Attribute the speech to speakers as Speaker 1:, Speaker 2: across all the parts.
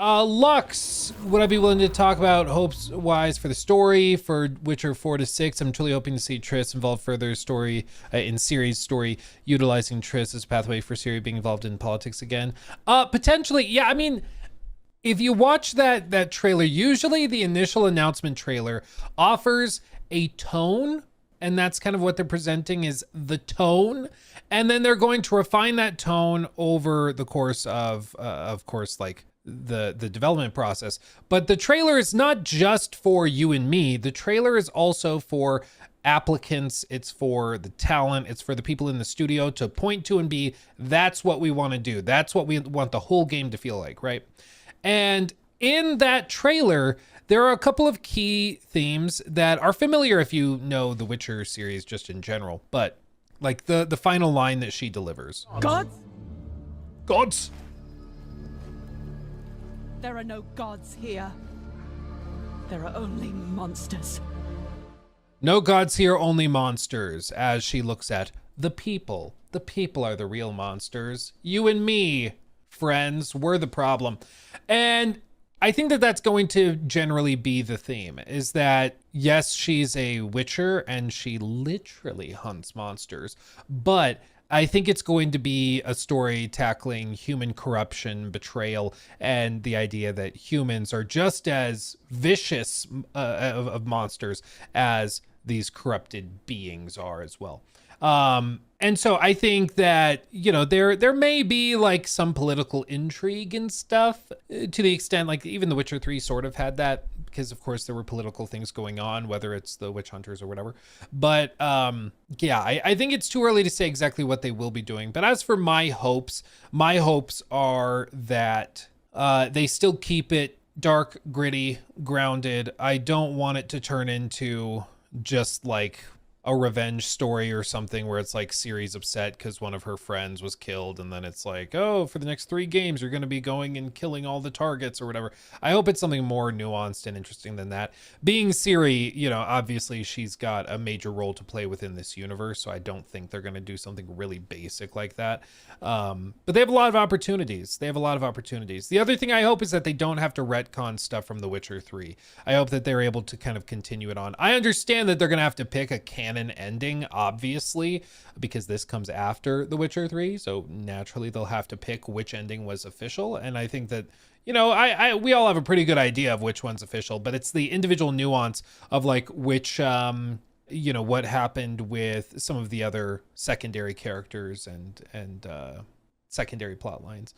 Speaker 1: Lux, would I be willing to talk about hopes-wise for the story for Witcher 4 to 6? I'm truly hoping to see Triss involved further story in Ciri's story, utilizing Triss as a pathway for Ciri being involved in politics again. Potentially, yeah. I mean, if you watch that trailer, usually the initial announcement trailer offers a tone, and that's kind of what they're presenting is the tone, and then they're going to refine that tone over the course of course, like the development process. But the trailer is not just for you and me. The trailer is also for applicants. It's for the talent. It's for the people in the studio to point to and be, that's what we want to do. That's what we want the whole game to feel like, right? And in that trailer, there are a couple of key themes that are familiar if you know the Witcher series just in general, but like the final line that she delivers. Gods?
Speaker 2: There are no gods here. There are only monsters.
Speaker 1: No gods here, only monsters, as she looks at the people. The people are the real monsters. You and me, friends, we're the problem. And I think that that's going to generally be the theme, is that yes, she's a witcher and she literally hunts monsters, but I think it's going to be a story tackling human corruption, betrayal, and the idea that humans are just as vicious of monsters as these corrupted beings are as well. And so I think that, you know, there may be like some political intrigue and stuff to the extent like even The Witcher 3 sort of had that, because of course there were political things going on, whether it's the witch hunters or whatever. But yeah, I think it's too early to say exactly what they will be doing. But as for my hopes are that they still keep it dark, gritty, grounded. I don't want it to turn into just like a revenge story or something where it's like Ciri's upset because one of her friends was killed, and then it's like, oh, for the next 3 games you're going to be going and killing all the targets or whatever. I hope it's something more nuanced and interesting than that. Being Ciri, you know, obviously she's got a major role to play within this universe, so I don't think they're going to do something really basic like that. But they have a lot of opportunities. The other thing I hope is that they don't have to retcon stuff from The Witcher 3. I hope that they're able to kind of continue it on. I understand that they're going to have to pick a canon ending, obviously, because this comes after The Witcher 3, so naturally they'll have to pick which ending was official. And I think that, you know, we all have a pretty good idea of which one's official, but it's the individual nuance of like which you know, what happened with some of the other secondary characters and secondary plot lines.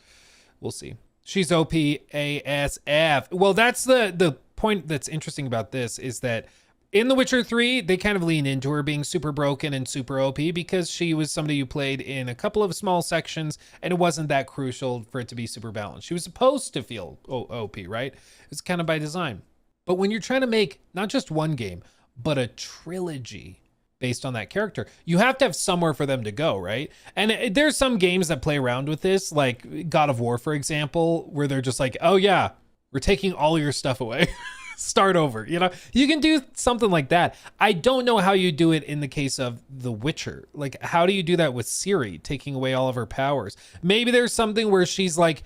Speaker 1: We'll see. She's OP ASF. Well, that's the point that's interesting about this, is that in The Witcher 3, they kind of lean into her being super broken and super OP because she was somebody who played in a couple of small sections and it wasn't that crucial for it to be super balanced. She was supposed to feel OP, right? It's kind of by design. But when you're trying to make not just one game, but a trilogy based on that character, you have to have somewhere for them to go, right? And there's some games that play around with this, like God of War, for example, where they're just like, oh yeah, we're taking all your stuff away. Start over, you know? You can do something like that. I don't know how you do it in the case of The Witcher. Like, how do you do that with Ciri, taking away all of her powers? Maybe there's something where she's like,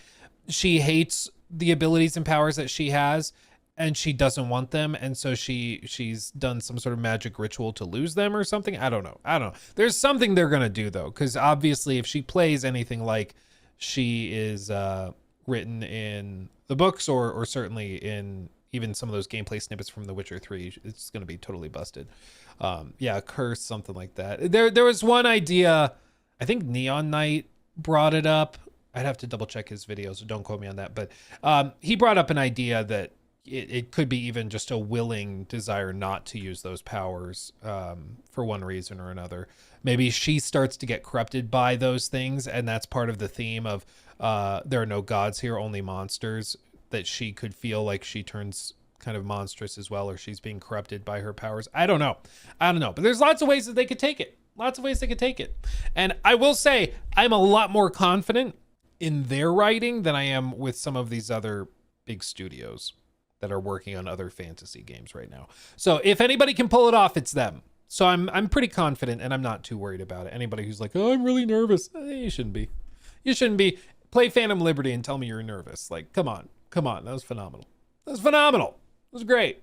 Speaker 1: she hates the abilities and powers that she has, and she doesn't want them, and so she's done some sort of magic ritual to lose them or something. I don't know. There's something they're gonna do though, because obviously if she plays anything like she is written in the books, or certainly in even some of those gameplay snippets from The Witcher 3, it's going to be totally busted. Yeah, curse, something like that. There was one idea, I think Neon Knight brought it up. I'd have to double check his videos, so don't quote me on that. But he brought up an idea that it could be even just a willing desire not to use those powers for one reason or another. Maybe she starts to get corrupted by those things, and that's part of the theme of there are no gods here, only monsters, that she could feel like she turns kind of monstrous as well, or she's being corrupted by her powers. I don't know. But there's lots of ways that they could take it. And I will say, I'm a lot more confident in their writing than I am with some of these other big studios that are working on other fantasy games right now. So if anybody can pull it off, it's them. So I'm pretty confident, and I'm not too worried about it. Anybody who's like, oh, I'm really nervous. You shouldn't be. Play Phantom Liberty and tell me you're nervous. Like, come on. Come on, that was phenomenal. That was phenomenal. It was great.